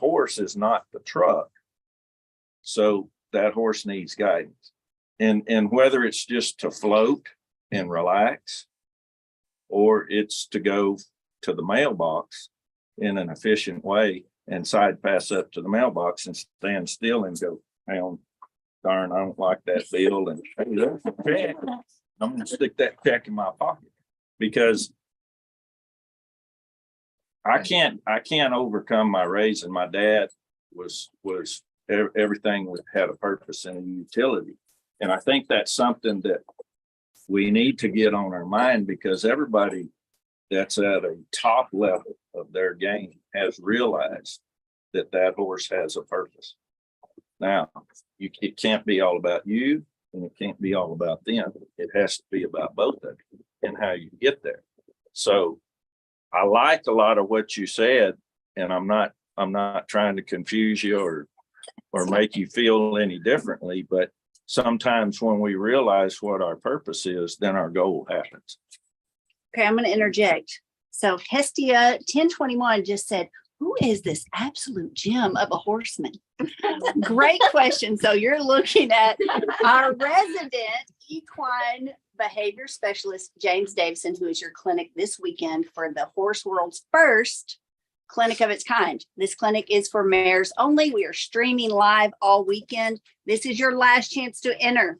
horse is not the truck. So that horse needs guidance. And whether it's just to float and relax, or it's to go to the mailbox in an efficient way and side pass up to the mailbox and stand still and go, "Hang darn, I don't like that bill. And hey, there's a check. I'm going to stick that check in my pocket," because I can't overcome my raising. My dad was everything had a purpose and a utility. And I think that's something that we need to get on our mind, because everybody that's at a top level of their game has realized that that horse has a purpose. Now, it can't be all about you, and it can't be all about them. It has to be about both of you and how you get there. So I like a lot of what you said, and I'm not trying to confuse you or make you feel any differently, but sometimes when we realize what our purpose is, then our goal happens. Okay, I'm going to interject. So Hestia 1021 just said, "Who is this absolute gem of a horseman?" Great question. So you're looking at our resident equine behavior specialist, James Davison, who is your clinic this weekend for the Horse World's first clinic of its kind. This clinic is for mares only. We are streaming live all weekend. This is your last chance to enter.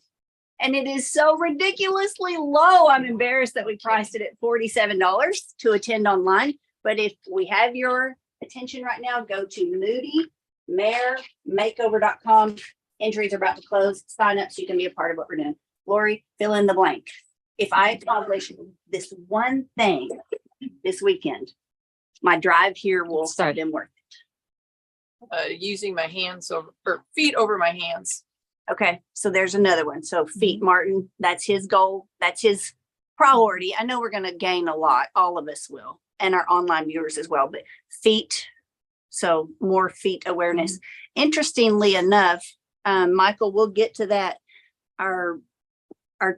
And it is so ridiculously low. I'm embarrassed that we priced it at $47 to attend online. But if we have your attention right now, go to Moody, Mare, Makeover.com. Entries are about to close. Sign up so you can be a part of what we're doing. Lori, fill in the blank. If I accomplish this one thing this weekend, my drive here will start in worth it. Using my hands or feet over my hands. Okay, so there's another one. So feet, Martin, that's his goal. That's his priority. I know we're going to gain a lot. All of us will, and our online viewers as well. But feet, so more feet awareness. Interestingly enough, Michael, we'll get to that. Our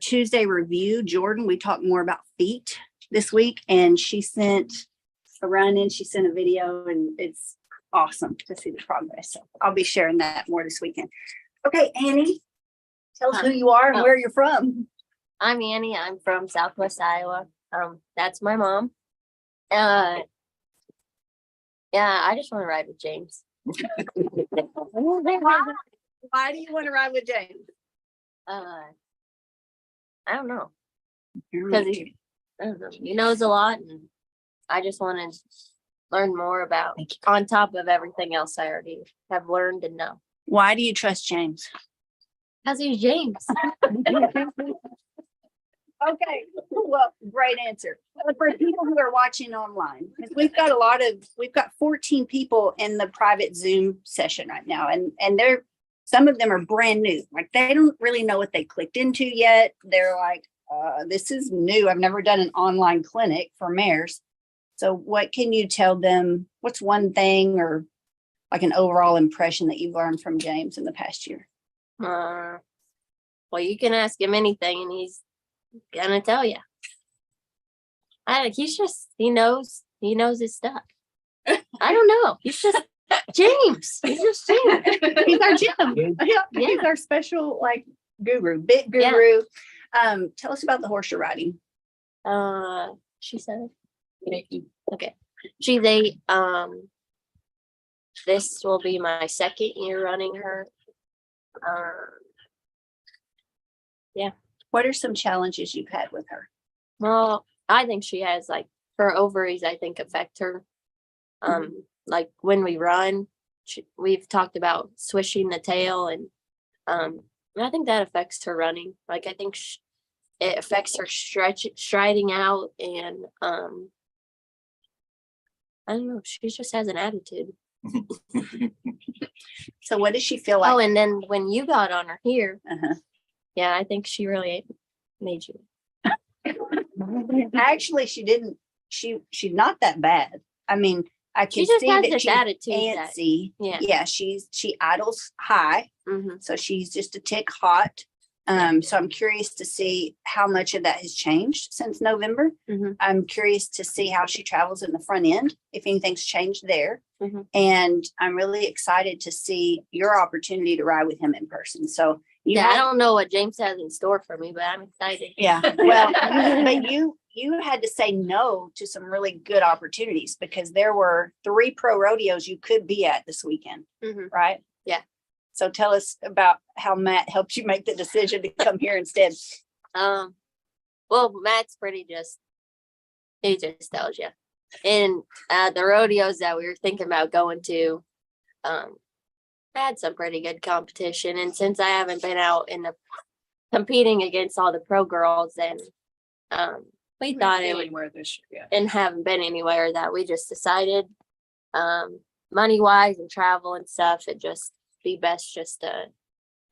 Tuesday review, Jordan, we talked more about feet this week, and she sent a run in. She sent a video, and it's awesome to see the progress. So I'll be sharing that more this weekend. Okay, Annie, tell us who you are and where you're from. I'm Annie. I'm from Southwest Iowa. That's my mom. Yeah, I just want to ride with James. Why do you want to ride with James? I don't know. Because he knows a lot, and I just want to learn more about, on top of everything else I already have learned and know. Why do you trust James? Because he's James. Okay, well, great answer. For people who are watching online, we've got 14 people in the private Zoom session right now, and some of them are brand new. Like, they don't really know what they clicked into yet. They're like, this is new. I've never done an online clinic for mares. So what can you tell them? What's one thing or like an overall impression that you've learned from James in the past year? Well, you can ask him anything and he's gonna tell you. He knows his stuff. I don't know. He's just James. He's just James. He's our Jim. Yeah. He's our special guru, big guru. Yeah. Tell us about the horse you're riding. She said okay. She's 8. This will be my second year running her. Yeah. What are some challenges you've had with her? Well, I think she has her ovaries, I think, affect her. Like when we run, we've talked about swishing the tail, and I think that affects her running. I think it affects her striding out, and I don't know. She just has an attitude. So what does she feel like? Oh, and then when you got on her here, yeah, I think she really made you. Actually, she didn't. She's not that bad. I mean, I can see that she's antsy. Yeah, she idles high, so she's just a tick hot. So I'm curious to see how much of that has changed since November. I'm curious to see how she travels in the front end, if anything's changed there. Mhm. And I'm really excited to see your opportunity to ride with him in person. So you Yeah, I had, don't know what James has in store for me, but I'm excited. yeah, well, but you had to say no to some really good opportunities because there were 3 pro rodeos you could be at this weekend, Mhm. right? Yeah. So tell us about how Matt helped you make the decision to come here instead. Well, Matt's he just tells you. And the rodeos that we were thinking about going to, had some pretty good competition. And since I haven't been out in the competing against all the pro girls, then we thought it would, Anywhere this year, and haven't been anywhere, that we just decided, money wise and travel and stuff, it just be best just to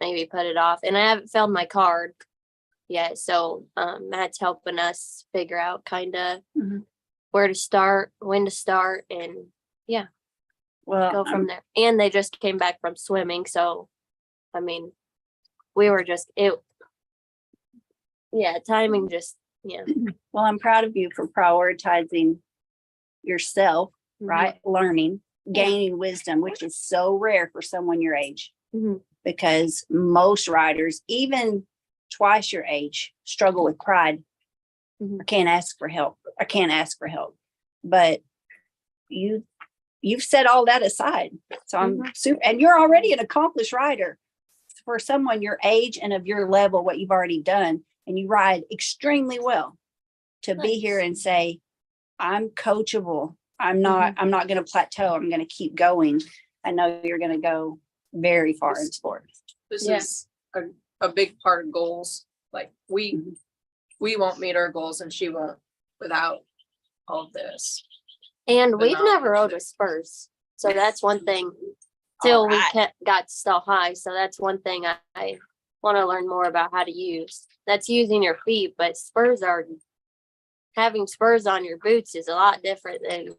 maybe put it off. And I haven't filled my card yet, so Matt's helping us figure out kind of Mhm. where to start, when to start, and Well, go from there. And they just came back from swimming, so I mean, we were just timing just well, I'm proud of you for prioritizing yourself, right? Learning, Yeah. gaining wisdom, which is so rare for someone your age Mhm. because most riders, even twice your age, struggle with pride. Mhm. I can't ask for help. I can't ask for help. But you've set all that aside. So I'm super, and you're already an accomplished rider for someone your age and of your level, what you've already done, and you ride extremely well. To be here Nice. and say, I'm coachable. I'm not going to plateau. I'm going to keep going. I know you're going to go very far in sports. this Yeah. is a big part of goals. Like we won't meet our goals and she won't without all of this. And The we've never knowledge rode that- with spurs, so that's one thing. Till we got still high, so that's one thing I want to learn more about how to use. That's using your feet, but having spurs on your boots is a lot different than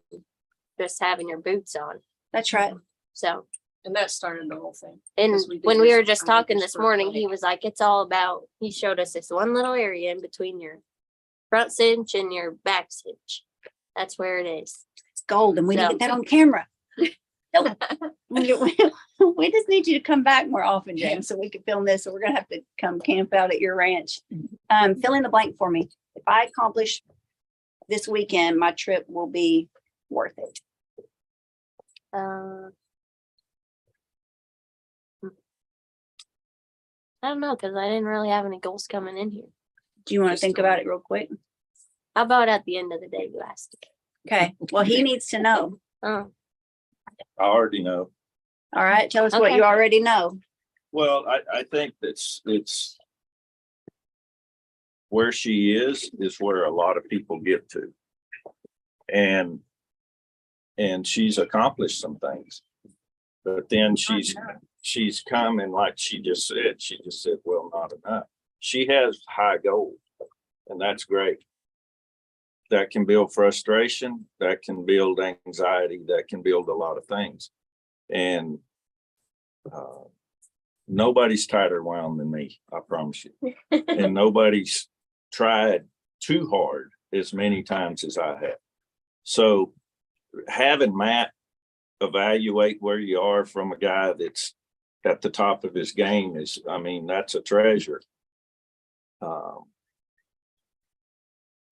just having your boots on. That's right. So, And that started the whole thing. and 'Cause we did when we this were just before we talking did this spur morning, clinic. he was like, it's all about, he showed us this one little area in between your front cinch and your back cinch. That's where it is. It's gold, and we didn't get that on camera. Nope. We just need you to come back more often, James, so we can film this. So we're gonna have to come camp out at your ranch. Fill in the blank for me. If I accomplish this weekend, my trip will be worth it. I don't know, because I didn't really have any goals coming in here. Do you want to Just think about it real quick? How about at the end of the day, you ask? Okay. Well, he needs to know. Oh, I already know. All right. Tell us what Okay. you already know. Well, I think it's where she is where a lot of people get to. And she's accomplished some things. But then she's come and like she just said, well, not enough. She has high goals, and that's great. That can build frustration, that can build anxiety, that can build a lot of things. And nobody's tighter wound than me, I promise you. And nobody's tried too hard as many times as I have. So having Matt evaluate where you are from a guy that's at the top of his game is, I mean, that's a treasure.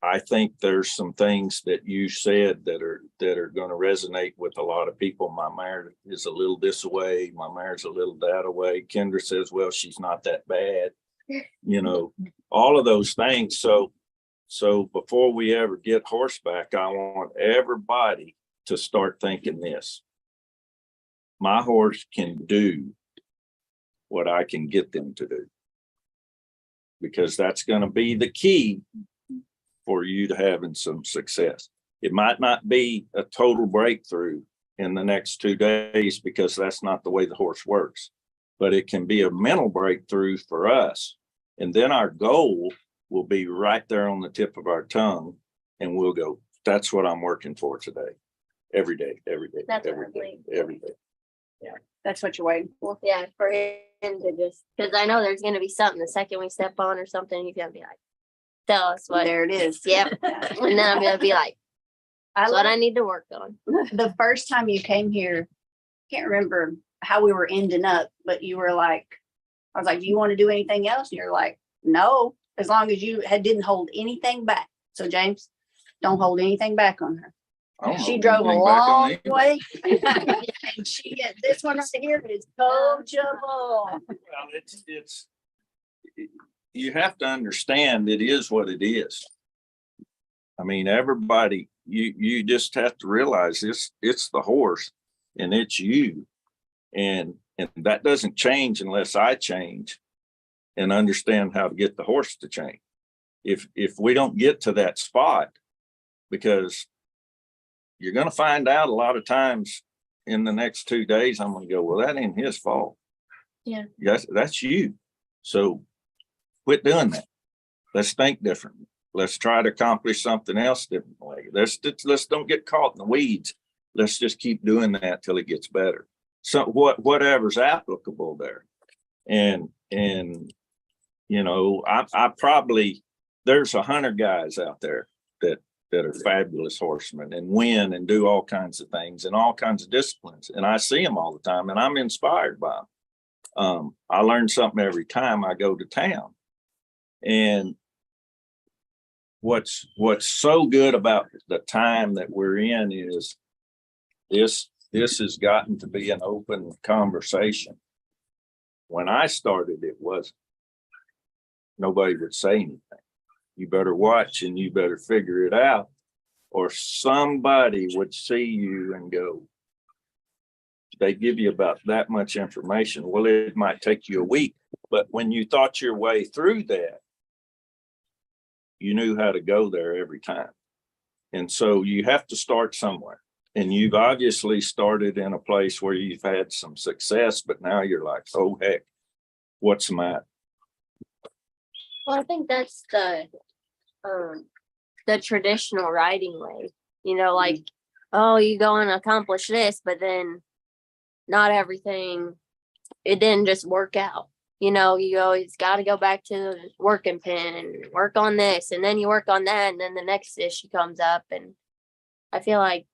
I think there's some things that you said that are going to resonate with a lot of people. My Mare is a little this way. My Mare's a little that away. Kendra says, well, she's not that bad. You know, all of those things. So before we ever get horseback, I want everybody to start thinking this. My horse can do what I can get them to do. Because that's going to be the key for you to having some success. It might not be a total breakthrough in the next 2 days because that's not the way the horse works, but it can be a mental breakthrough for us. And then our goal will be right there on the tip of our tongue, and we'll go, that's what I'm working for today. Every day, every day, That's what every I'm day, waiting every day. That's what you're waiting for. yeah, for him to just, because I know there's going to be something the second we step on or something, he's going to be like, tell us what. There it is. Yep. And then I'm going to be like, I That's what I love need to work on. the first time you came here. Can't remember how we were ending up, but you were like, I was like, do you want to do anything else? And you're like, no, as long as you didn't hold anything back. So James, don't hold anything back on her. I don't She hold drove a anything back on long anybody. way. And this one right here is coachable. Well, it's, you have to understand it is what it is. I mean, everybody, you just have to realize it's the horse and it's you. And that doesn't change unless I change and understand how to get the horse to change. If we don't get to that spot, because you're going to find out a lot of times in the next 2 days, I'm going to go, well, that ain't his fault. Yeah. Yes, that's you. So quit doing that. Let's think differently. Let's try to accomplish something else differently. Let's don't get caught in the weeds. Let's just keep doing that till it gets better. So whatever's applicable there. And you know, I probably, there's 100 guys out there that are fabulous horsemen and win and do all kinds of things and all kinds of disciplines. And I see them all the time and I'm inspired by them. I learn something every time I go to town. And what's so good about the time that we're in is this has gotten to be an open conversation. When I started, it wasn't. Nobody would say anything. You better watch and you better figure it out, or somebody would see you and go, they give you about that much information. Well, it might take you a week, but when you thought your way through that, you knew how to go there every time. And so you have to start somewhere. And you've obviously started in a place where you've had some success, but now you're like, oh, heck, what's the matter? Well, I think that's the traditional riding way, you know, like, oh, you go and accomplish this, but then not everything, it didn't just work out. You know, you always got to go back to the working pen and work on this, and then you work on that, and then the next issue comes up. And I feel like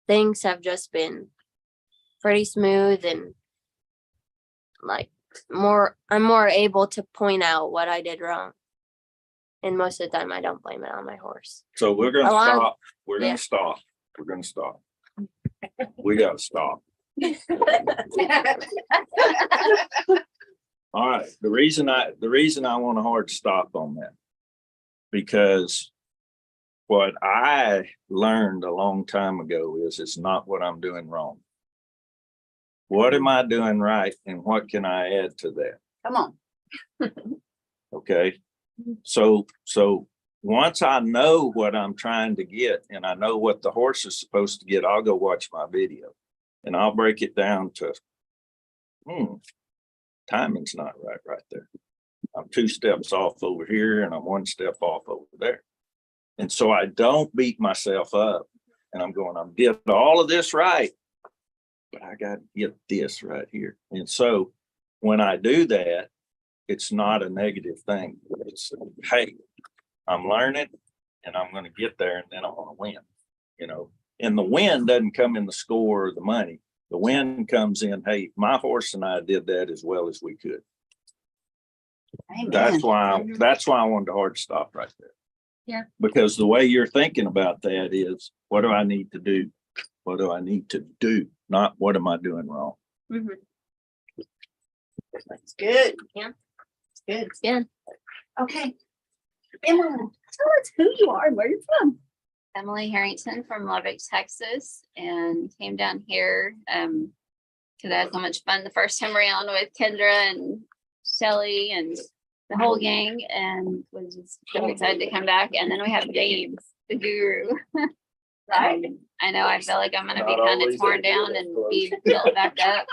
things have just been pretty smooth and like I'm more able to point out what I did wrong. And most of the time I don't blame it on my horse. So we're going to A lot of- stop. We're going yeah. to stop. We're going to stop. We got to stop. All right. The reason I want a hard stop on that, because what I learned a long time ago is it's not what I'm doing wrong. What am I doing right? And what can I add to that? Come on. Okay. So once I know what I'm trying to get and I know what the horse is supposed to get, I'll go watch my video and I'll break it down to, timing's not right there. I'm 2 steps off over here and I'm 1 step off over there. And so I don't beat myself up and I'm did all of this right, but I got to get this right here. And so when I do that, it's not a negative thing. It's, hey, I'm learning and I'm going to get there and then I'm going to win, you know. And the win doesn't come in the score or the money. The win comes in, hey, my horse and I did that as well as we could. Amen. That's why I wanted to hard stop right there. Yeah. Because the way you're thinking about that is, what do I need to do? What do I need to do? Not what am I doing wrong? Mhm. That's good. Yeah. It's good. Yeah. Okay. Emma, tell us who you are and where you're from. Emily Harrington from Lubbock, Texas, and came down here because I had so much fun the first time around with Kendra and Shelly and the whole gang, and was just so excited to come back. And then we have James, the guru. Right. I know I feel like I'm going to be Not kind of always torn that good, down and close. be built back up.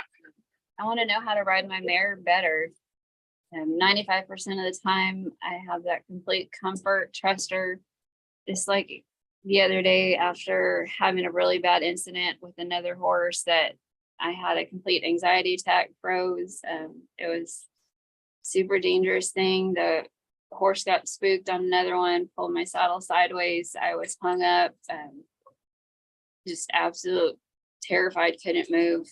I want to know how to ride my mare better. 95% of the time, I have that complete comfort, trust her. Just like the other day, after having a really bad incident with another horse, that I had a complete anxiety attack, froze. It was super dangerous thing. The horse got spooked on another one, pulled my saddle sideways. I was hung up, just absolute terrified, couldn't move.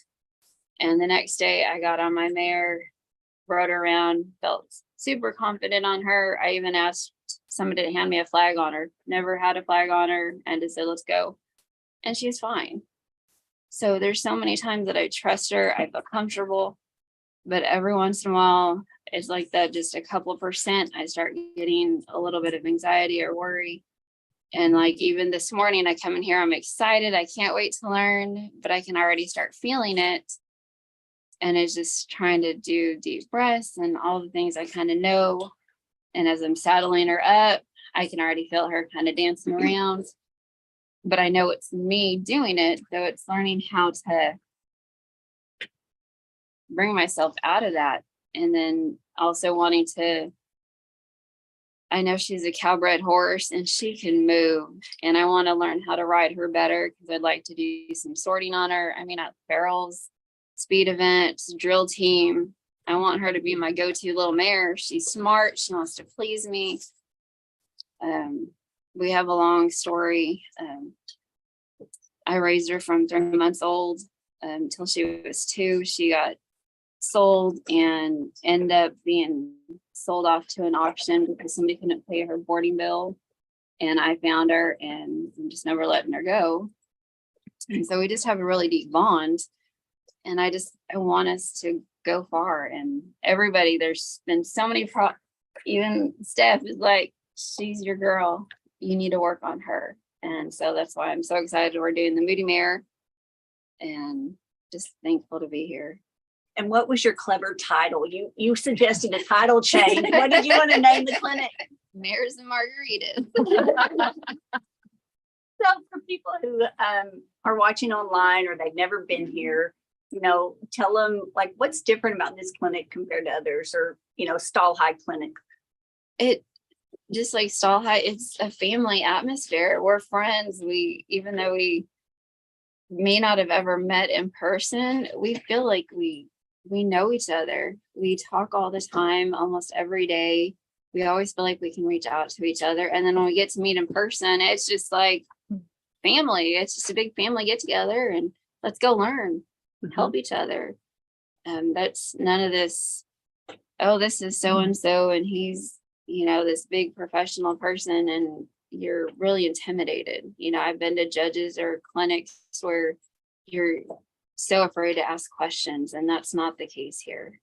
And the next day I got on my mare, rode around, felt super confident on her. I even asked somebody to hand me a flag on her, never had a flag on her, and just said, let's go. And she's fine. So there's so many times that I trust her, I feel comfortable, but every once in a while, it's like that, just a couple percent, I start getting a little bit of anxiety or worry. And like even this morning, I come in here, I'm excited, I can't wait to learn, but I can already start feeling it. And it's just trying to do deep breaths and all the things I kind of know. And as I'm saddling her up, I can already feel her kind of dancing around. But I know it's me doing it, so it's learning how to bring myself out of that. And then also wanting to, I know she's a cowbred horse and she can move, and I want to learn how to ride her better because I'd like to do some sorting on her. I mean, at barrels, speed events, drill team. I want her to be my go-to little mare. She's smart. She wants to please me. We have a long story. I raised her from 3 months old until she was 2. She got sold and ended up being sold off to an auction because somebody couldn't pay her boarding bill. And I found her and I'm just never letting her go. And so we just have a really deep bond. And I want us to go far. And everybody, there's been so many even Steph is like, she's your girl. You need to work on her. And so that's why I'm so excited we're doing the Moody Mare and just thankful to be here. And what was your clever title? You suggested a title change. What did you want to name the clinic? Mares and margaritas. So for people who are watching online or they've never been here, tell them like what's different about this clinic compared to others, or Stall High Clinic. It just like Stall High, it's a family atmosphere. We're friends. Even though we may not have ever met in person, we feel like we know each other. We talk all the time, almost every day. We always feel like we can reach out to each other. And then when we get to meet in person, it's just like family. It's just a big family get together and let's go learn, help each other. That's none of this, oh, this is so-and-so and he's, this big professional person and you're really intimidated. I've been to judges or clinics where you're so afraid to ask questions, and that's not the case here.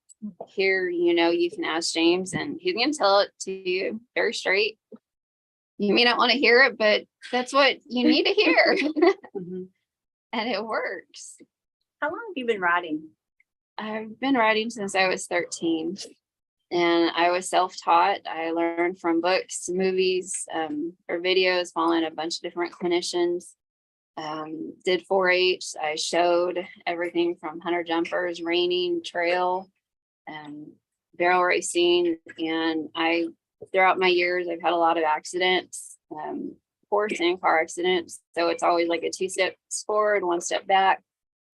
Here, you can ask James and he's going to tell it to you very straight. You may not want to hear it, but that's what you need to hear. And it works. How long have you been riding? I've been riding since I was 13. And I was self-taught. I learned from books, movies, or videos, following a bunch of different clinicians. Did 4-H. I showed everything from hunter jumpers, reining, trail, barrel racing. And throughout my years, I've had a lot of accidents, horse and car accidents. So it's always like a 2 steps forward, 1 step back.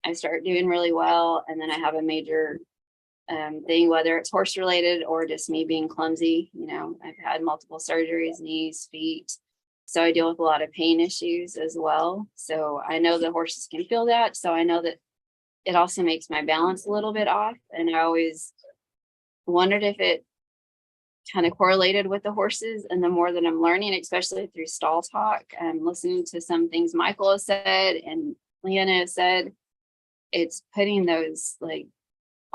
I start doing really well. And then I have a major thing, whether it's horse related or just me being clumsy. I've had multiple surgeries, knees, feet. So I deal with a lot of pain issues as well. So I know the horses can feel that. So I know that it also makes my balance a little bit off. And I always wondered if it kind of correlated with the horses. And the more that I'm learning, especially through stall talk, I'm listening to some things Michael has said and Leanna has said, it's putting those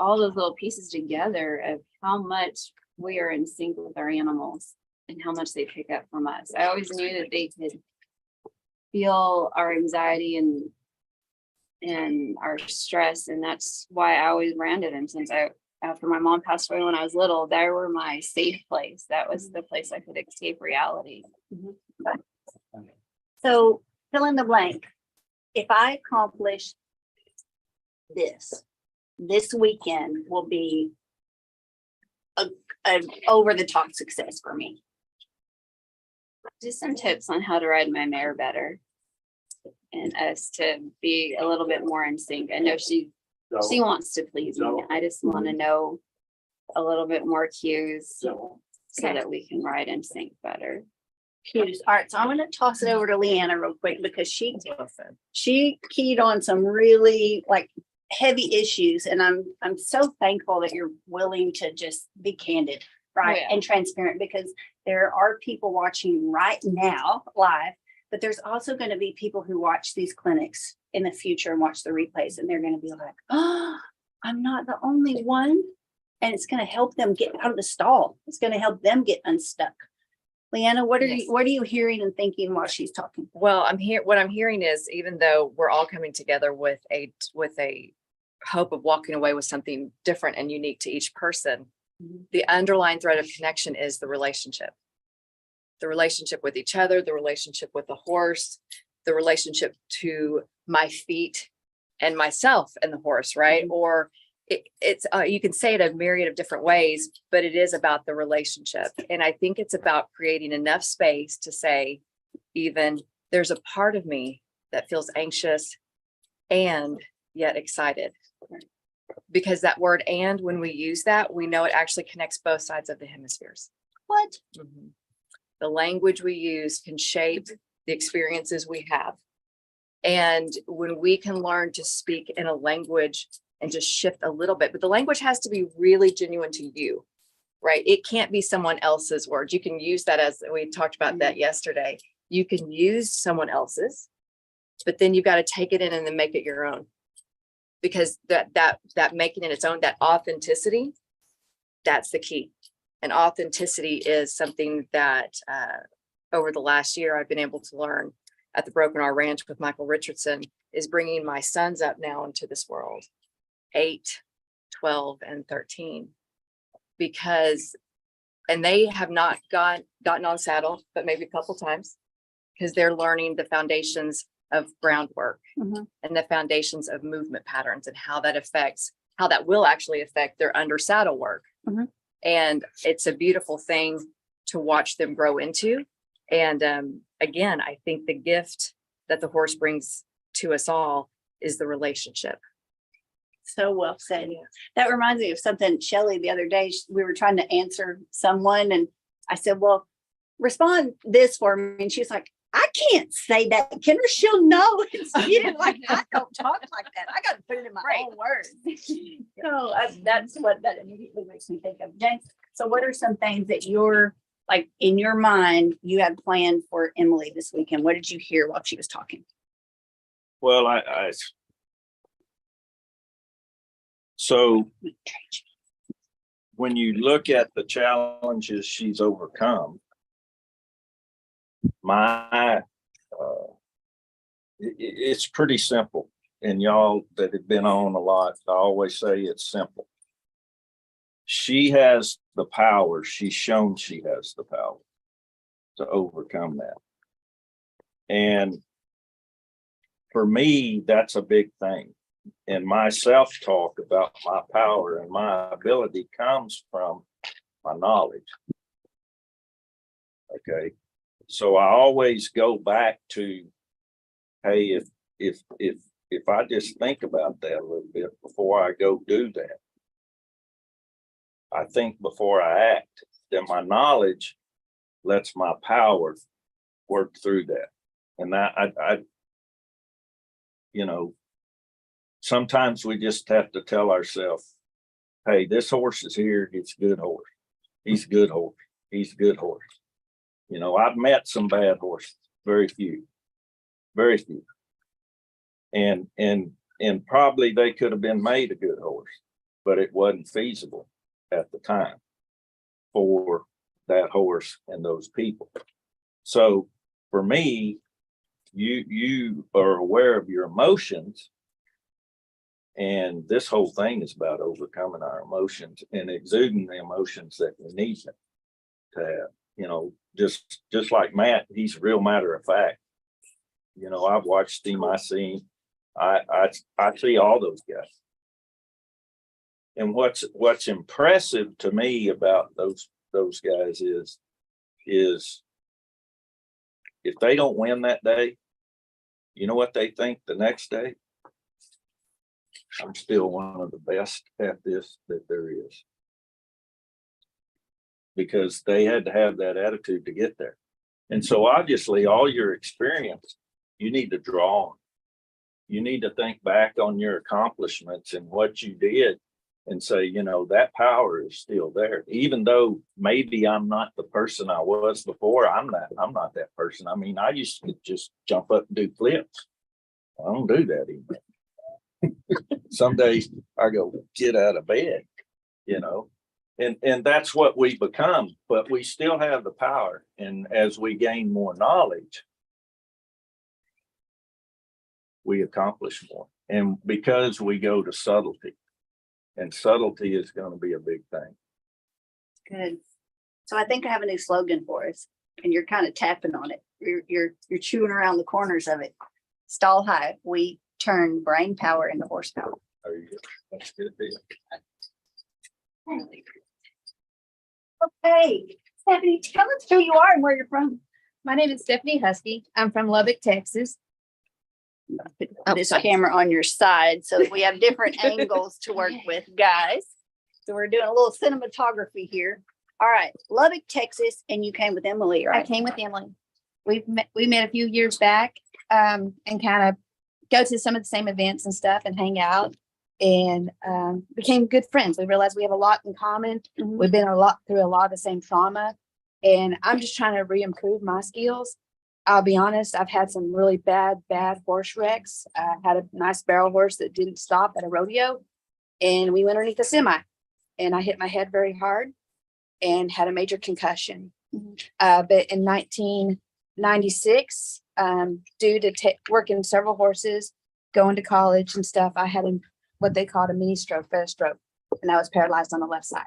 all those little pieces together of how much we are in sync with our animals and how much they pick up from us. I always knew that they could feel our anxiety and our stress. And that's why I always branded them after my mom passed away when I was little, they were my safe place. That was the place I could escape reality. So fill in the blank. If I accomplish this weekend will be an over the top success for me. Just some tips on how to ride my mare better and us to be a little bit more in sync. I know she wants to please me. I just want to know a little bit more cues so that we can ride and sync better. Cues. All right, so I'm going to toss it over to Leanna real quick because she keyed on some really like heavy issues, and I'm so thankful that you're willing to just be candid, right, yeah. and transparent, because there are people watching right now live, but there's also going to be people who watch these clinics in the future and watch the replays, and they're going to be like, oh, I'm not the only one, and it's going to help them get out of the stall. It's going to help them get unstuck. Leanna, what are you hearing and thinking while she's talking? Well, what I'm hearing is, even though we're all coming together with a hope of walking away with something different and unique to each person, the underlying thread of connection is the relationship with each other, the relationship with the horse, the relationship to my feet and myself and the horse, right? Or it's you can say it a myriad of different ways, but it is about the relationship. And I think it's about creating enough space to say, even there's a part of me that feels anxious and yet excited. Because that word "and," when we use that, we know it actually connects both sides of the hemispheres. What? The language we use can shape the experiences we have. And when we can learn to speak in a language and just shift a little bit, but the language has to be really genuine to you, right? It can't be someone else's words. You can use that, as we talked about that yesterday. You can use someone else's, but then you've got to take it in and then make it your own. Because that making it its own, that authenticity, that's the key. And authenticity is something that over the last year I've been able to learn at the Broken R Ranch with Michael Richardson, is bringing my sons up now into this world, 8, 12, and 13, and they have not gotten on saddle, but maybe a couple times, because they're learning the foundations of groundwork and the foundations of movement patterns and how that will actually affect their under saddle work. And it's a beautiful thing to watch them grow into. And again, I think the gift that the horse brings to us all is the relationship. So well said. That reminds me of something, Shelley, the other day, we were trying to answer someone, and I said, well, respond this for me. And she's like, I can't say that, Kendra, she'll know it's you. Like, I don't talk like that. I got to put it in my own words. So that's what that immediately makes me think of. James, so what are some things that you're like in your mind you had planned for Emily this weekend? What did you hear while she was talking? Well, so when you look at the challenges she's overcome, it's pretty simple. And y'all that have been on a lot, I always say it's simple. She has the power. She's shown she has the power to overcome that. And for me, that's a big thing. And my self-talk about my power and my ability comes from my knowledge. Okay. So I always go back to, hey, if I just think about that a little bit before I go do that, I think before I act, then my knowledge lets my power work through that. And that I sometimes we just have to tell ourselves, hey, this horse is here. He's a good horse. He's a good horse. He's a good horse. I've met some bad horses, very few. And probably they could have been made a good horse, but it wasn't feasible at the time for that horse and those people. So for me, you are aware of your emotions, and this whole thing is about overcoming our emotions and exuding the emotions that we need to have. Just like Matt, he's a real matter of fact. I've watched him, I see him, I see all those guys. And what's impressive to me about those guys is if they don't win that day, you know what they think the next day? I'm still one of the best at this that there is. because they had to have that attitude to get there. And so obviously all your experience, you need to draw on. You need to think back on your accomplishments and what you did and say, you know, that power is still there. Even though maybe I'm not the person I was before, I'm not that person. I mean, I used to just jump up and do flips. I don't do that anymore. Some days I go, get out of bed, you know, and that's what we become, but we still have the power. And as we gain more knowledge, we accomplish more. And because we go to subtlety, and subtlety is going to be a big thing. Good. So I think I have a new slogan for us, and you're kind of tapping on it. You're chewing around the corners of it. Stall high. We turn brain power into horsepower. There you go. That's a good deal. Okay, Stephanie, tell us who you are and where you're from. My name is Stephanie Husky. I'm from Lubbock, Texas. Put Oh, this sorry. camera on your side so we have different angles to work with, guys. So we're doing a little cinematography here. All right, Lubbock, Texas, and you came with Emily, I right? came with Emily. We met a few years back and kind of go to some of the same events and stuff and hang out and became good friends. We realized we have a lot in common. Mhm. We've been through a lot of the same trauma, and I'm just trying to re-improve my skills. I'll be honest, I've had some really bad horse wrecks. I had a nice barrel horse that didn't stop at a rodeo, and we went underneath a semi, and I hit my head very hard and had a major concussion. But in 1996, due to working several horses, going to college and stuff, I had what they called a mini stroke, a stroke, and I was paralyzed on the left side.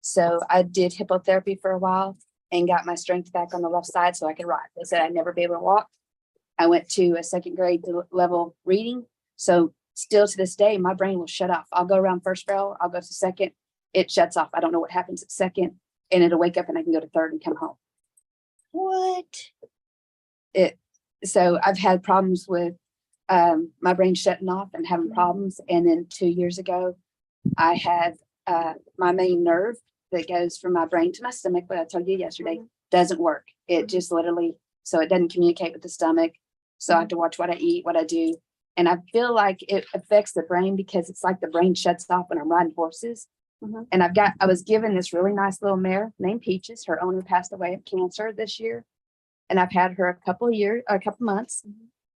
So I did hippotherapy for a while and got my strength back on the left side so I could ride. They said I'd never be able to walk. I went to a second grade level reading. So still to this day, my brain will shut off. I'll go around first barrel, I'll go to second, it shuts off. I don't know what happens at second, and it'll wake up and I can go to third and come home. What? So I've had problems with my brain shutting off and having problems. And then 2 years ago, I had my main nerve that goes from my brain to my stomach, what I told you yesterday, doesn't work. It just literally, so it doesn't communicate with the stomach. So I have to watch what I eat, what I do. And I feel like it affects the brain because it's like the brain shuts off when I'm riding horses. Mhm. And I was given this really nice little mare named Peaches. Her owner passed away of cancer this year. And I've had her a couple months,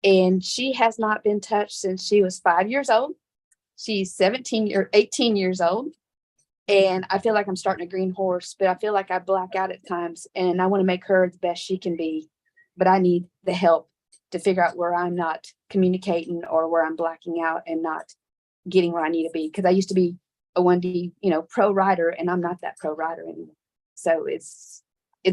and she has not been touched since she was 5 years old. She's 18 years old. And I feel like I'm starting a green horse, but I feel like I black out at times, and I want to make her the best she can be. But I need the help to figure out where I'm not communicating or where I'm blacking out and not getting where I need to be. Because I used to be a 1D, pro rider, and I'm not that pro rider anymore. So it's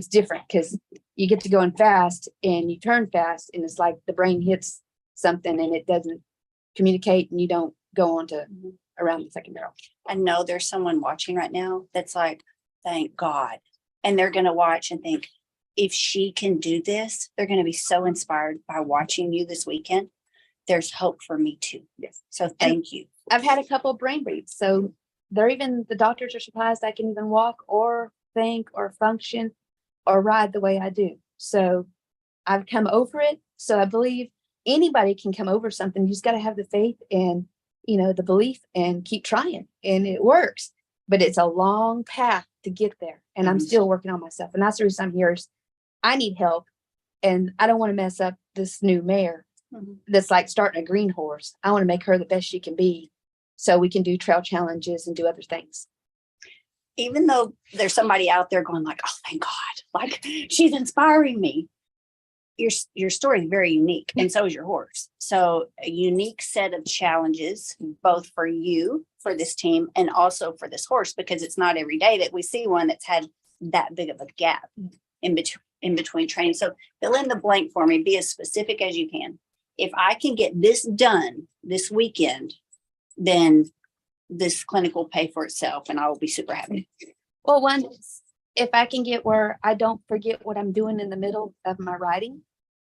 different because you get to going fast and you turn fast, and it's like the brain hits something and it doesn't communicate, and you don't go on to around the second barrel. I know there's someone watching right now that's like, thank God. And they're going to watch and think, if she can do this, they're going to be so inspired by watching you this weekend. There's hope for me too. Yes. So thank you. I've had a couple of brain bleeds. So the doctors are surprised I can even walk or think or function or ride the way I do. So I've come over it. So I believe anybody can come over something. You just got to have the faith and, the belief and keep trying, and it works, but it's a long path to get there. And I'm still working on myself. And that's the reason I'm here is I need help, and I don't want to mess up this new mare that's like starting a green horse. I want to make her the best she can be so we can do trail challenges and do other things. Even though there's somebody out there going like, oh, thank God, like she's inspiring me. Your story is very unique, and so is your horse. So a unique set of challenges, both for you, for this team, and also for this horse, because it's not every day that we see one that's had that big of a gap in between training. So fill in the blank for me. Be as specific as you can. If I can get this done this weekend, then this clinic will pay for itself, and I will be super happy. Well, if I can get where I don't forget what I'm doing in the middle of my riding,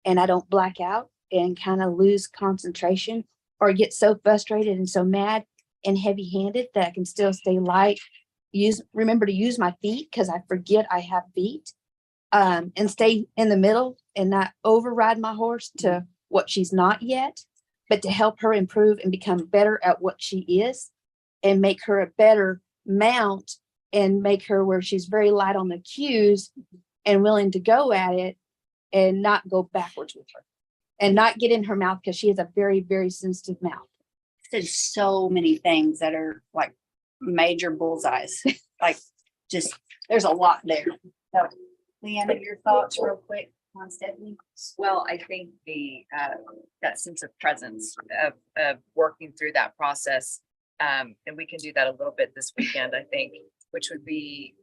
and I don't black out and kind of lose concentration or get so frustrated and so mad and heavy handed that I can still stay light, remember to use my feet because I forget I have feet. And stay in the middle and not override my horse to what she's not yet, but to help her improve and become better at what she is and make her a better mount and make her where she's very light on the cues and willing to go at it and not go backwards with her and not get in her mouth because she has a very, very sensitive mouth. There's so many things that are like major bullseyes. Like just, there's a lot there. So, Leanna, your thoughts real quick on Stephanie? Well, I think that sense of presence of working through that process, and we can do that a little bit this weekend, I think, which would be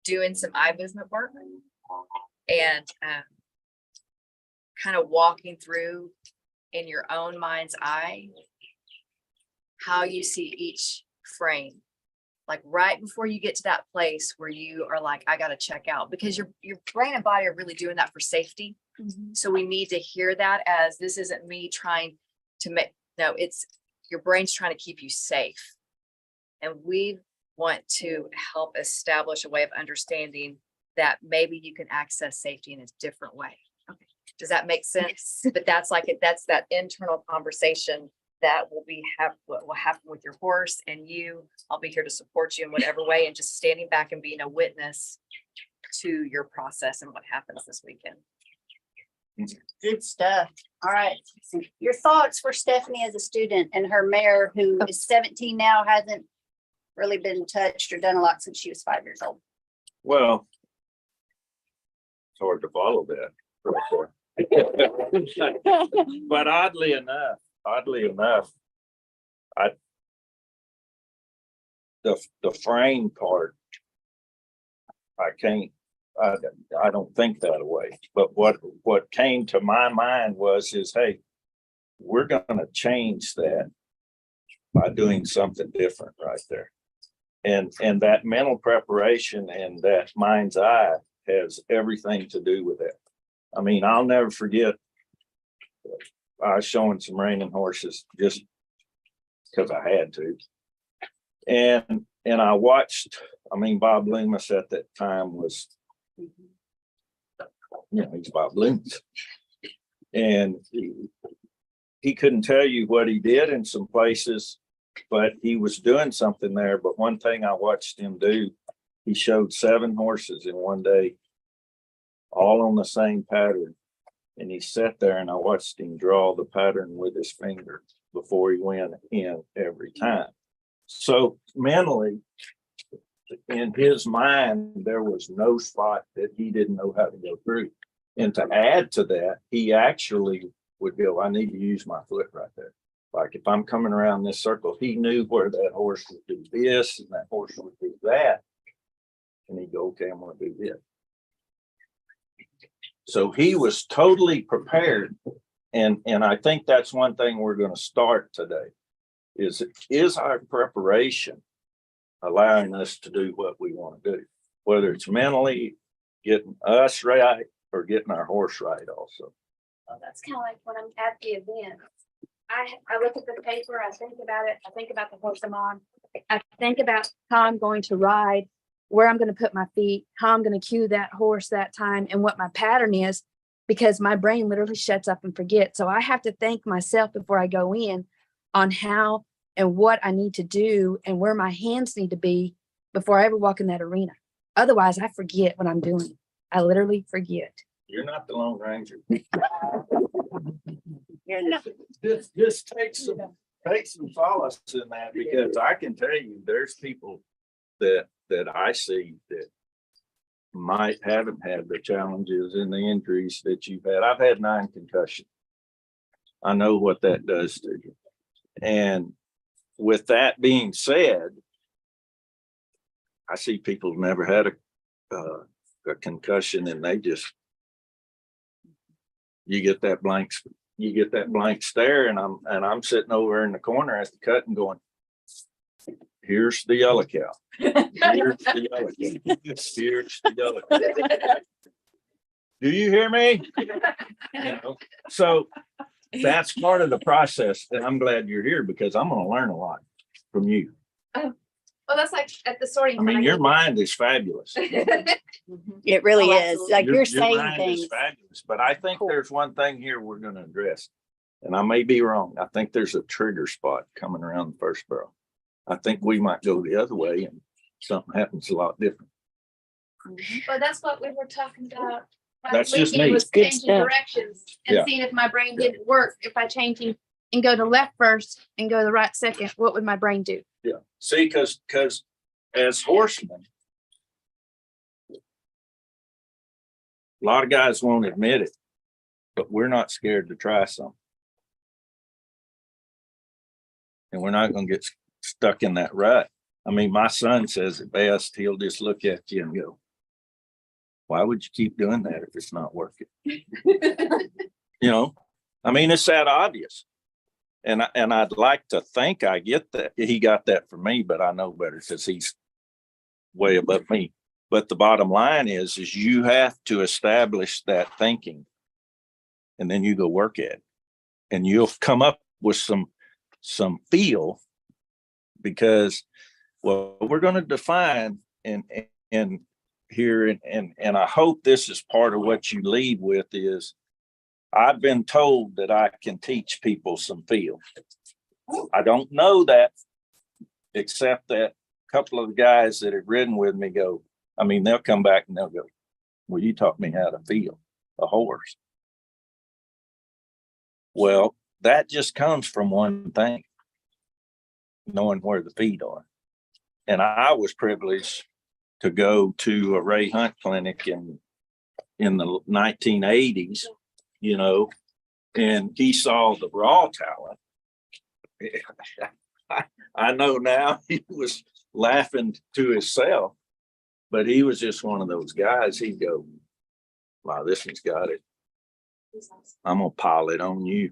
doing some eye movement work and kind of walking through in your own mind's eye how you see each frame. Like right before you get to that place where you are like, I got to check out, because your brain and body are really doing that for safety. So we need to hear that as this isn't me trying to make, no, it's your brain's trying to keep you safe. And we want to help establish a way of understanding that maybe you can access safety in a different way. Okay. Does that make sense? Yes. But that's like, that's that internal conversation that will what will happen with your horse and you. I'll be here to support you in whatever way, and just standing back and being a witness to your process and what happens this weekend. Good stuff. All right. Your thoughts for Stephanie as a student and her mare who is 17 now, hasn't really been touched or done a lot since she was 5 years old. Well, it's hard to follow that. Right there. But oddly enough, the frame part, I don't think that way. But what came to my mind is, hey, we're gonna change that by doing something different right there. And that mental preparation and that mind's eye has everything to do with it. I mean, I'll never forget, I was showing some reining horses just because I had to. And I watched, I mean, Bob Loomis at that time was, he's Bob Loomis. And he couldn't tell you what he did in some places, but he was doing something there. But one thing I watched him do, he showed 7 horses in one day, all on the same pattern. And he sat there and I watched him draw the pattern with his finger before he went in every time. So mentally, in his mind, there was no spot that he didn't know how to go through. And to add to that, he actually would go, I need to use my foot right there. Like if I'm coming around this circle, he knew where that horse would do this and that horse would do that. And he'd go, okay, I'm going to do this. So he was totally prepared. And I think that's one thing we're going to start today is our preparation allowing us to do what we want to do, whether it's mentally getting us right or getting our horse right also. That's kind of like when I'm at the event. I look at the paper, I think about it, I think about the horse I'm on, I think about how I'm going to ride, where I'm going to put my feet, how I'm going to cue that horse that time, and what my pattern is, because my brain literally shuts up and forgets. So I have to thank myself before I go in on how and what I need to do and where my hands need to be before I ever walk in that arena. Otherwise, I forget what I'm doing. I literally forget. You're not the Lone Ranger. You're not. Just take some solace in that, because I can tell you there's people that I see that haven't had the challenges and the injuries that you've had. I've had 9 concussions. I know what that does to you. And with that being said, I see people who've never had a concussion, and they just, you get that blank stare, and I'm sitting over in the corner at the cut and going, here's the yellow cow. Here's the yellow cow. Here's the yellow cow. Do you hear me? So that's part of the process. And I'm glad you're here, because I'm going to learn a lot from you. Well, that's like at the sorting. I mean, your mind is fabulous. It really Oh, is. absolutely. Like Your you're saying mind is things. fabulous, but I think Cool. there's one thing here we're gonna address. And I may be wrong. I think there's a trigger spot coming around the first borough. I think we might go the other way and something happens a lot different. But that's what we were talking about. last That's just weekend, me. Was Good changing stuff. directions and Yeah. seeing if my brain didn't work. If I change and go to left first and go to the right second, what would my brain do? Yeah, see, because as horsemen, a lot of guys won't admit it, but we're not scared to try something. And we're not gonna get stuck in that rut. I mean, my son says it best. He'll just look at you and go, why would you keep doing that if it's not working? You know, I mean, it's that obvious. And I'd like to think I get that. He got that from me, but I know better because he's way above me. But the bottom line is you have to establish that thinking, and then you go work at it, and you'll come up with some feel, because well, we're going to define and here and I hope this is part of what you lead with is I've been told that I can teach people some feel. I don't know that, except that a couple of the guys that have ridden with me go, I mean, they'll come back and they'll go, well, you taught me how to feel a horse. Well, that just comes from one thing, knowing where the feet are. And I was privileged to go to a Ray Hunt clinic in the 1980s, you know, and he saw the raw talent. I know now he was laughing to himself, but he was just one of those guys. He'd go, wow, this one's got it. I'm gonna pile it on you.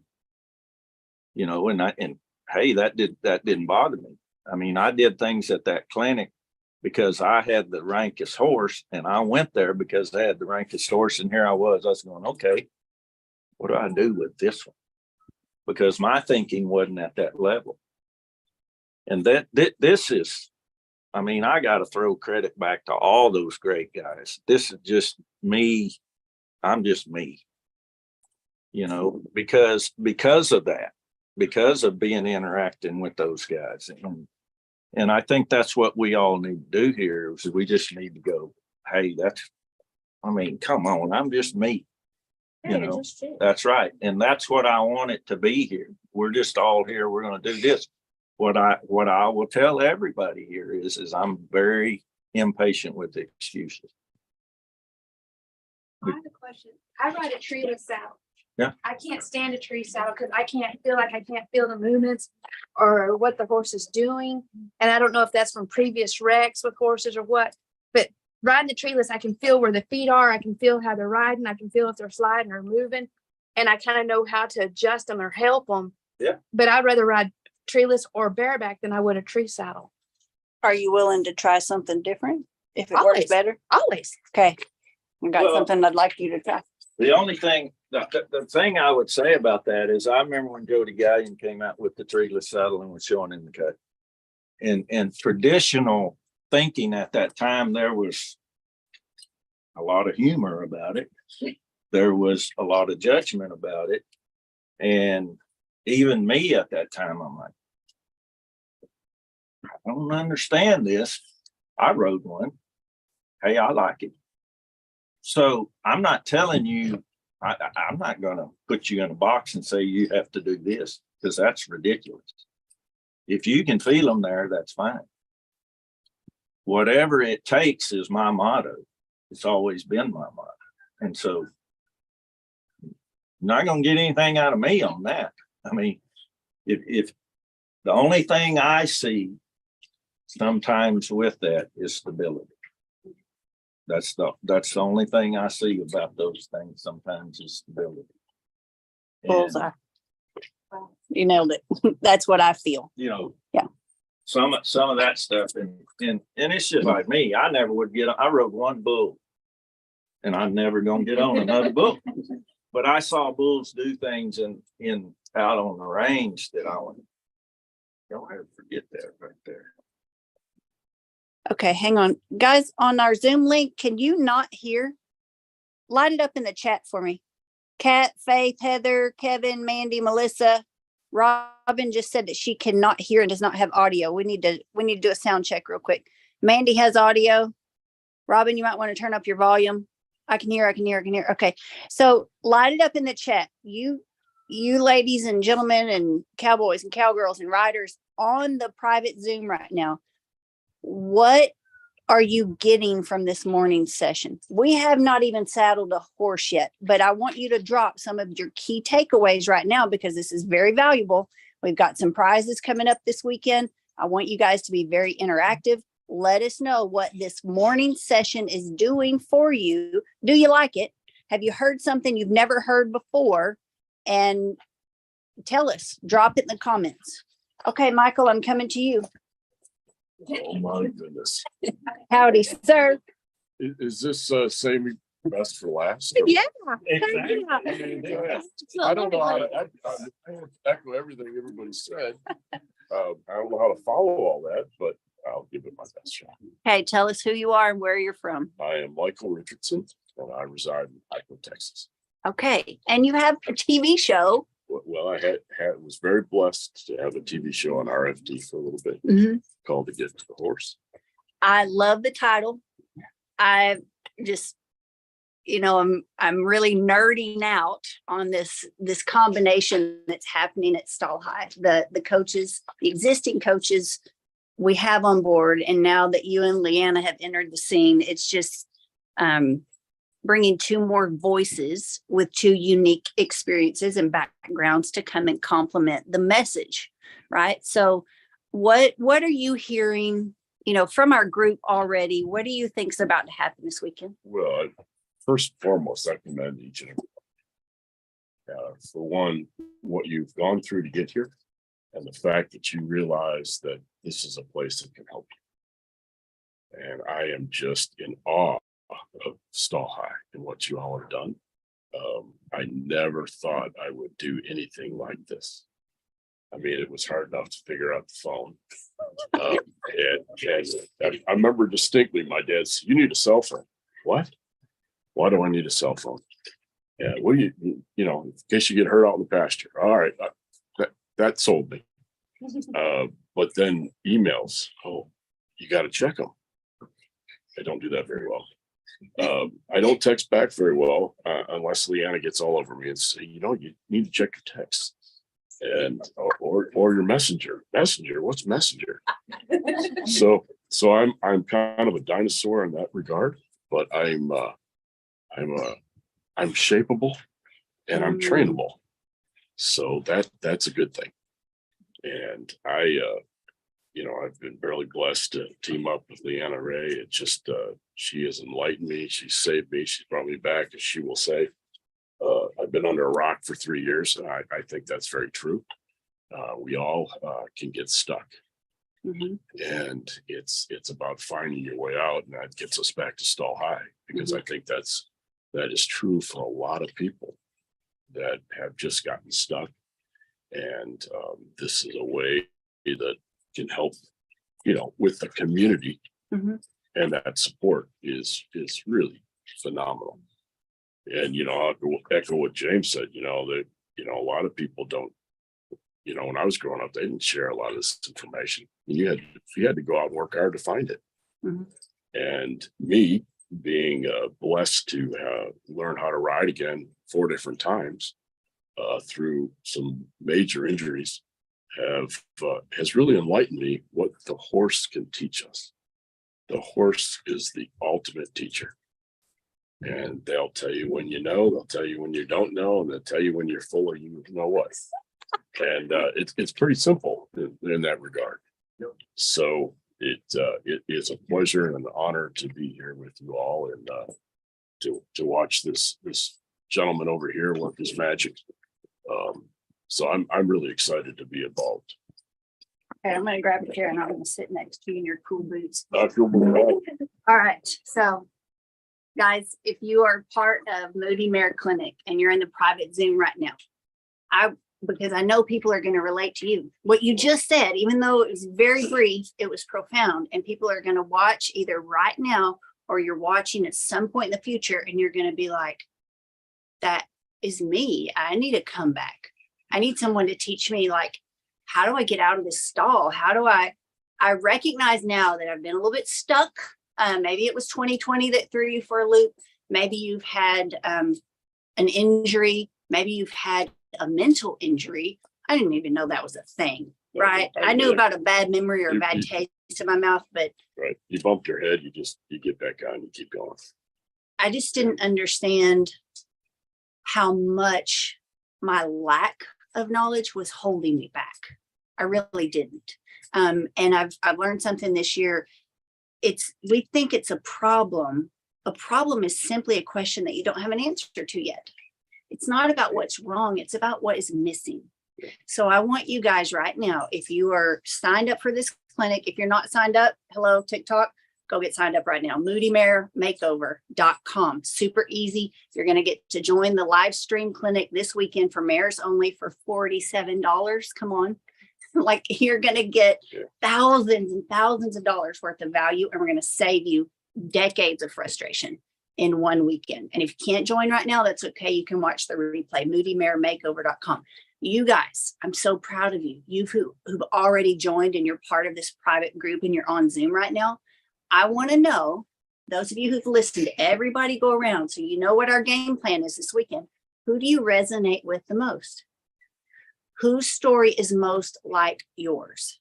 You know, and hey, that didn't bother me. I mean, I did things at that clinic because I had the rankest horse, and I went there because I had the rankest horse, and here I was going, okay, what do I do with this one? Because my thinking wasn't at that level. And this is, I mean, I got to throw credit back to all those great guys. This is just me. I'm just me, you know, because of that, because of being interacting with those guys. And I think that's what we all need to do here is we just need to go, hey, I mean, come on, I'm just me. You know, that's right. And that's what I want it to be here. We're just all here. We're going to do this. What I will tell everybody here is I'm very impatient with excuses. I have a question. I ride a treeless saddle. Yeah. I can't stand a tree saddle because I can't feel the movements or what the horse is doing. And I don't know if that's from previous wrecks with horses or what, but riding the treeless, I can feel where the feet are. I can feel how they're riding. I can feel if they're sliding or moving. And I kind of know how to adjust them or help them. Yeah. But I'd rather ride treeless or bareback than I would a tree saddle. Are you willing to try something different if it Always. works better? Always. Okay. I got Well, something I'd like you to try. The only thing, the thing I would say about that is I remember when Jody Gallion came out with the treeless saddle and was showing in the cut. And traditional thinking at that time, there was a lot of humor about it. There was a lot of judgment about it. And even me at that time, I'm like, I don't understand this. I rode one. Hey, I like it. So I'm not telling you, I'm not going to put you in a box and say you have to do this because that's ridiculous. If you can feel them there, that's fine. Whatever it takes is my motto. It's always been my motto. And so you're not going to get anything out of me on that. I mean, if the only thing I see sometimes with that is stability. That's the only thing I see about those things sometimes is stability. Bullseye. You nailed it. That's what I feel. You know, Yeah. Some of that stuff, and it's just like me. I never would I rode one bull, and I'm never gonna get on another bull. But I saw bulls do things in out on the range that I went, don't ever forget that right there. Okay, hang on. Guys, on our Zoom link, can you not hear? Light it up in the chat for me. Kat, Faith, Heather, Kevin, Mandy, Melissa. Robin just said that she cannot hear and does not have audio. We need to do a sound check real quick. Mandy has audio. Robin, you might want to turn up your volume. I can hear. Okay. So light it up in the chat. You ladies and gentlemen and cowboys and cowgirls and riders on the private Zoom right now. What are you getting from this morning's session? We have not even saddled a horse yet, but I want you to drop some of your key takeaways right now because this is very valuable. We've got some prizes coming up this weekend. I want you guys to be very interactive. Let us know what this morning session is doing for you. Do you like it? Have you heard something you've never heard before? And tell us, drop it in the comments. Okay, Michael, I'm coming to you. Oh my goodness. Howdy, sir. Is this save me best for last? Yeah. Exactly. I don't know how to echo everything everybody said. I don't know how to follow all that, but I'll give it my best shot. Hey, tell us who you are and where you're from. I am Michael Richardson and I reside in Highland, Texas. Okay. And you have a TV show. Well, I was very blessed to have a TV show on RFD for a little bit called To Get to the Horse. I love the title. I just, I'm really nerding out on this combination that's happening at Stall High. The coaches, the existing coaches we have on board, and now that you and Leanna have entered the scene, it's just bringing two more voices with two unique experiences and backgrounds to come and complement the message, right? So what are you hearing, from our group already? What do you think's about to happen this weekend? Well, first and foremost, I commend each and every for one, what you've gone through to get here and the fact that you realize that this is a place that can help you. And I am just in awe of Stall High and what you all have done. I never thought I would do anything like this. I mean, it was hard enough to figure out the phone. And I remember distinctly my dad said, "You need a cell phone." What? Why do I need a cell phone? Yeah, well, in case you get hurt out in the pasture. All right, that sold me. But then emails. Oh, you got to check them. I don't do that very well. I don't text back very well unless Leanna gets all over me and say, you need to check your texts and or your messenger. Messenger, what's messenger? So I'm kind of a dinosaur in that regard, but I'm shapeable and I'm trainable. So that's a good thing. And I've been barely blessed to team up with Leanna Ray. It just, she has enlightened me. She saved me. She's brought me back, as she will say. I've been under a rock for 3 years, and I think that's very true. We all can get stuck. And it's about finding your way out. And that gets us back to Stall High, because I think that is true for a lot of people that have just gotten stuck. And this is a way that can help, with the community, and that support is really phenomenal. And I'll echo what James said. That a lot of people don't. When I was growing up, they didn't share a lot of this information. You had to go out and work hard to find it. And me being blessed to learn how to ride again 4 different times through some major injuries has really enlightened me what the horse can teach us. The horse is the ultimate teacher. And they'll tell you when you know, they'll tell you when you don't know, and they'll tell you when you're full of you know what. And it's pretty simple in that regard. So it is a pleasure and an honor to be here with you all and to watch this gentleman over here work his magic. So I'm really excited to be involved. Okay, I'm going to grab a chair and I'm going to sit next to you in your cool boots. I feel bad. All right. So, guys, if you are part of Moody Mare Clinic and you're in the private Zoom right now, because I know people are going to relate to you. What you just said, even though it was very brief, it was profound, and people are going to watch either right now or you're watching at some point in the future, and you're going to be like, that is me. I need a comeback. I need someone to teach me, like, how do I get out of this stall? How do I recognize now that I've been a little bit stuck. Maybe it was 2020 that threw you for a loop. Maybe you've had an injury. Maybe you've had a mental injury. I didn't even know that was a thing, right? I knew about a bad memory or a bad taste in my mouth, but Right. You bumped your head, you get back on, you keep going. I just didn't understand how much my lack of knowledge was holding me back. I really didn't. And I've learned something this year. We think it's a problem. A problem is simply a question that you don't have an answer to yet. It's not about what's wrong. It's about what is missing. So I want you guys right now, if you are signed up for this clinic, if you're not signed up, hello, TikTok, go get signed up right now. Makeover.com. Super easy. You're going to get to join the live stream clinic this weekend for Mares only for $47. Come on. Like, you're going to get thousands and thousands of dollars worth of value, and we're going to save you decades of frustration in one weekend. And if you can't join right now, that's okay. You can watch the replay, Makeover.com. You guys, I'm so proud of you. Who've already joined and you're part of this private group and you're on Zoom right now. I want to know, those of you who've listened, everybody go around so you know what our game plan is this weekend. Who do you resonate with the most? Whose story is most like yours?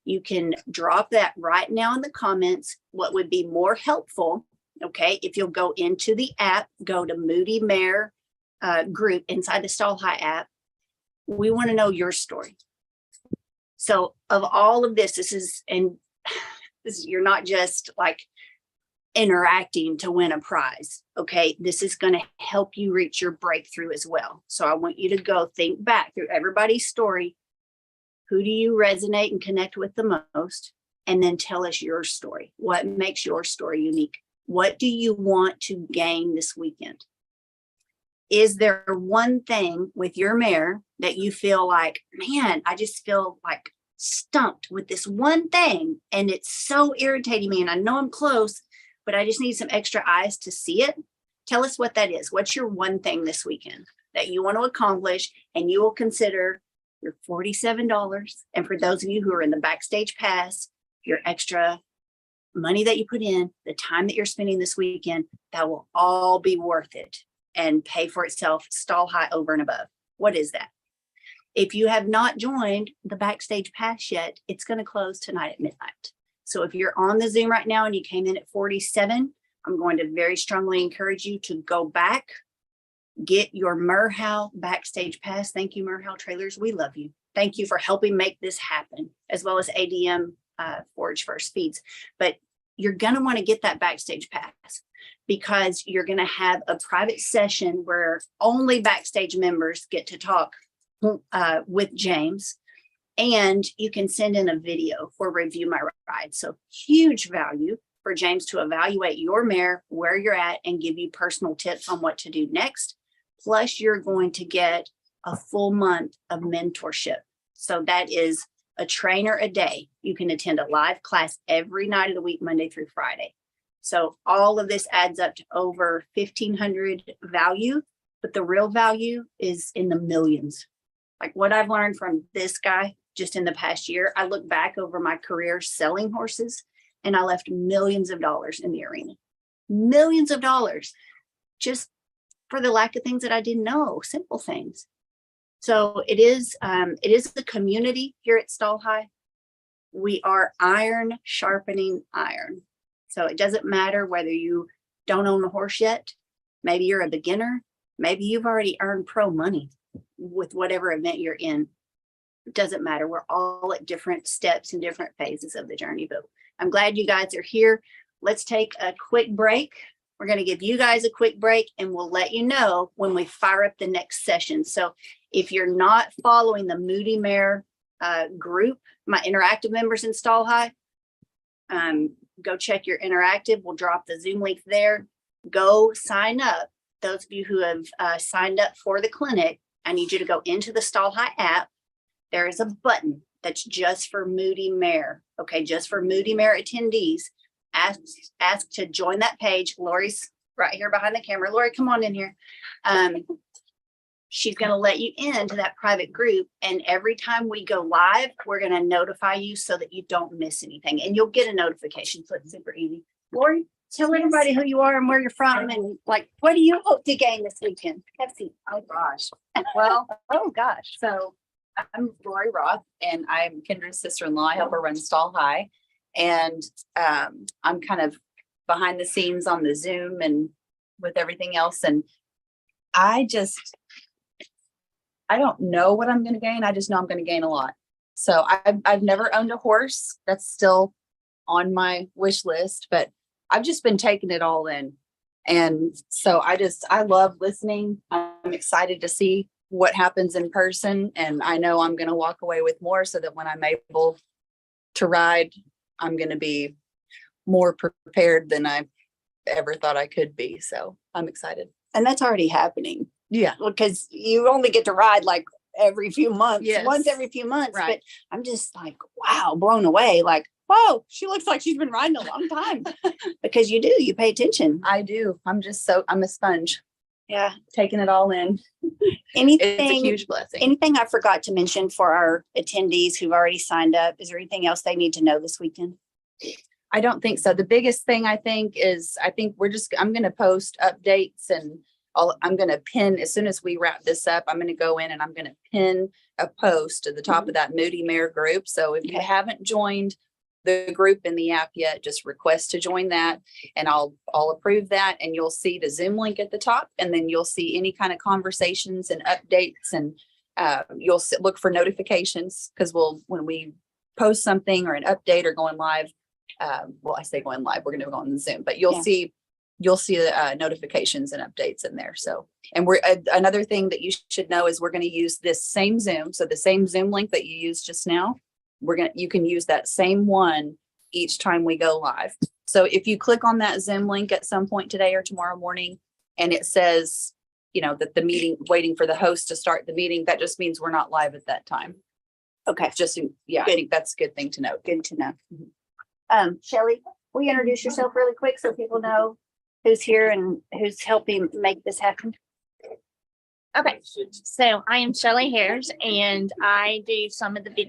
You can drop that right now in the comments. What would be more helpful, okay, if you'll go into the app, go to Moody Mare group inside the Stall High app. We want to know your story. So of all of this, you're not just like interacting to win a prize. Okay. This is going to help you reach your breakthrough as well. So I want you to go think back through everybody's story. Who do you resonate and connect with the most? And then tell us your story. What makes your story unique? What do you want to gain this weekend? Is there one thing with your mare that you feel like, man, I just feel like stumped with this one thing, and it's so irritating me, and I know I'm close, but I just need some extra eyes to see it? Tell us what that is. What's your one thing this weekend that you want to accomplish, and you will consider your $47. And for those of you who are in the backstage pass, your extra money that you put in, the time that you're spending this weekend, that will all be worth it and pay for itself, Stall High over and above. What is that? If you have not joined the backstage pass yet, it's going to close tonight at midnight. So if you're on the Zoom right now and you came in at 47, I'm going to very strongly encourage you to go back, get your Murhow backstage pass. Thank you, Murhow Trailers. We love you. Thank you for helping make this happen, as well as ADM Forage First Feeds. But you're going to want to get that backstage pass, because you're going to have a private session where only backstage members get to talk with James, and you can send in a video for Review My Ride. So huge value for James to evaluate your mare, where you're at, and give you personal tips on what to do next. Plus, you're going to get a full month of mentorship. So that is a trainer a day. You can attend a live class every night of the week, Monday through Friday. So all of this adds up to over 1,500 value, but the real value is in the millions. Like what I've learned from this guy just in the past year, I look back over my career selling horses, and I left millions of dollars in the arena. Millions of dollars just for the lack of things that I didn't know, simple things. So it is the community here at Stall High. We are iron sharpening iron. So it doesn't matter whether you don't own a horse yet. Maybe you're a beginner. Maybe you've already earned pro money with whatever event you're in. It doesn't matter. We're all at different steps and different phases of the journey, but I'm glad you guys are here. Let's take a quick break. We're going to give you guys a quick break, and we'll let you know when we fire up the next session. So if you're not following the Moody Mare group, my interactive members in Stall High, go check your interactive. We'll drop the Zoom link there. Go sign up. Those of you who have signed up for the clinic, I need you to go into the Stall High app. There is a button that's just for Moody Mare. Okay, just for Moody Mare attendees. Ask to join that page. Lori's right here behind the camera. Lori, come on in here. She's going to let you into that private group. And every time we go live, we're going to notify you so that you don't miss anything. And you'll get a notification. So it's super easy. Lori, tell everybody who you are and where you're from and like, what do you hope to gain this weekend? Have a seat. Oh, gosh. Well, Oh, gosh. so I'm Lori Roth and I'm Kendra's sister-in-law. I help her run Stall High. And I'm kind of behind the scenes on the Zoom and with everything else. And I don't know what I'm going to gain. I just know I'm going to gain a lot. So I've never owned a horse. That's still on my wish list, but I've just been taking it all in. And so I love listening. I'm excited to see what happens in person. And I know I'm going to walk away with more so that when I'm able to ride, I'm going to be more prepared than I ever thought I could be. So I'm excited. And that's already happening. Yeah. Because you only get to ride like every few months, Yes. once every few months. Right. But I'm just like, wow, blown away. Like, whoa, she looks like she's been riding a long time. Because you pay attention. I do. I'm a sponge Yeah. taking it all in. It's a Anything, huge blessing. anything I forgot to mention for our attendees who've already signed up? Is there anything else they need to know this weekend? I don't think so. The biggest thing I think I'm going to post updates and I'm going to pin, as soon as we wrap this up, I'm going to go in and I'm going to pin a post to the top of that Moody Mare group. So if you Okay. haven't joined the group in the app yet, just request to join that and I'll approve that. And you'll see the Zoom link at the top, and then you'll see any kind of conversations and updates, and you'll look for notifications because when we post something or an update or going live, I say going live, we're going to go on the Zoom, but you'll Yeah. see the notifications and updates in there. So, and another thing that you should know is we're going to use this same Zoom. So the same Zoom link that you used just now, you can use that same one each time we go live. So if you click on that Zoom link at some point today or tomorrow morning, and it says, that the meeting, waiting for the host to start the meeting, that just means we're not live at that time. Okay. Just, I think that's a good thing to know. Good to know. Shelley, will you introduce yourself really quick so people know who's here and who's helping make this happen? Okay, so I am Shelley Harris and I do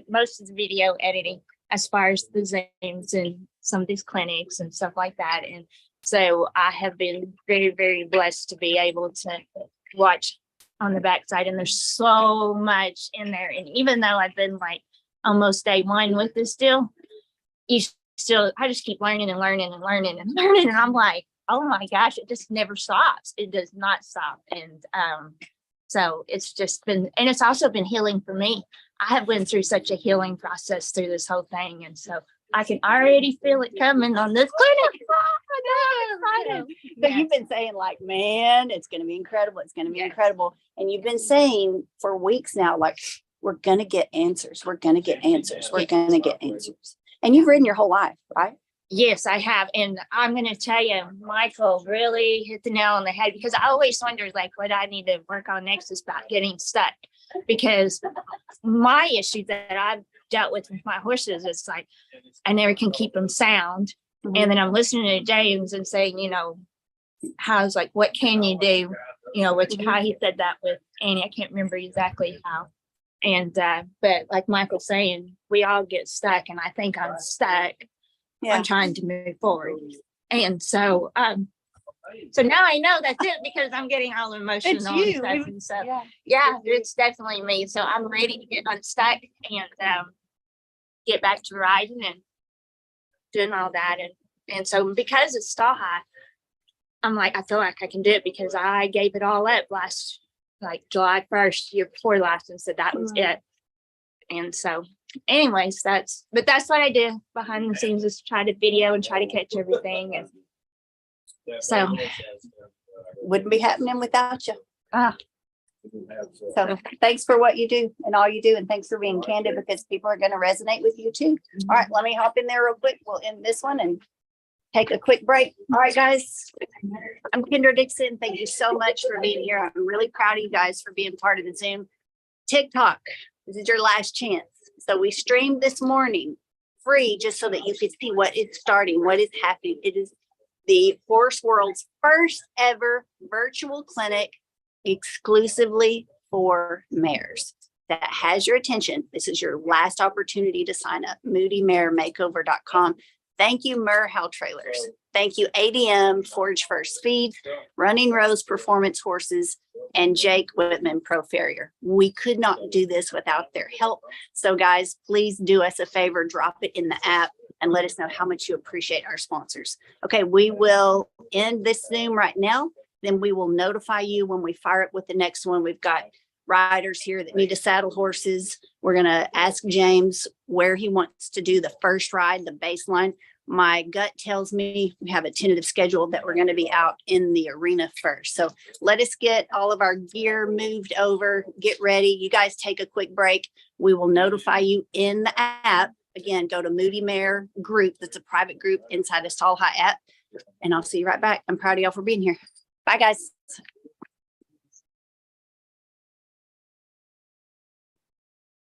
most of the video editing as far as the Zooms and some of these clinics and stuff like that. And so I have been very, very blessed to be able to watch on the backside, and there's so much in there. And even though I've been like almost day one with this deal, I just keep learning and learning and learning and learning. And I'm like, oh my gosh, it just never stops. It does not stop. And so it's just been, and it's also been healing for me. I have went through such a healing process through this whole thing. And so I can already feel it coming on this clinic. So you've been saying like, man, it's going to be incredible. It's going to be incredible. And you've been saying for weeks now, like, we're going to get answers. We're going to get answers. We're going to get answers. And you've ridden your whole life, right? Yes, I have. And I'm going to tell you, Michael really hit the nail on the head, because I always wondered like what I need to work on next is about getting stuck, because my issue that I've dealt with my horses is like, I never can keep them sound. Mhm. And then I'm listening to James and saying, how's like, what can you do? How he said that with Annie, I can't remember exactly how. And, but like Michael's saying, we all get stuck, and I think I'm stuck. Yeah. I'm trying to move forward. And so, so now I know that's it, because I'm getting all emotional It's and you. stuff. And so, Yeah. yeah, it's definitely me. So I'm ready to get unstuck and get back to riding and doing all that. And so because it's Stall High, I'm like, I feel like I can do it, because I gave it all up last, like July 1st, year before last, and said that was it. And so anyways, that's what I do behind the scenes, is try to video and try to catch everything. And so Wouldn't be happening without you. Ah. So thanks for what you do and all you do. And thanks for being candid, because people are going to resonate with you too. All right, let me hop in there real quick. We'll end this one and take a quick break. All right, guys. I'm Kendra Dixon. Thank you so much for being here. I'm really proud of you guys for being part of the Zoom. TikTok, this is your last chance. So we streamed this morning free just so that you could see what is starting, what is happening. It is the Horse World's first ever virtual clinic exclusively for mares. That has your attention. This is your last opportunity to sign up. MoodyMareMakeover.com. Thank you, Murhow Trailers. Thank you, ADM, Forge First Feeds, Running Rose Performance Horses, and Jake Whitman Pro Farrier. We could not do this without their help. So guys, please do us a favor, drop it in the app and let us know how much you appreciate our sponsors. Okay, we will end this Zoom right now. Then we will notify you when we fire up with the next one. We've got riders here that need to saddle horses. We're going to ask James where he wants to do the first ride, the baseline. My gut tells me we have a tentative schedule that we're going to be out in the arena first. So let us get all of our gear moved over, get ready. You guys take a quick break. We will notify you in the app. Again, go to Moody Mare group. That's a private group inside the Stall High app. And I'll see you right back. I'm proud of y'all for being here. Bye, guys.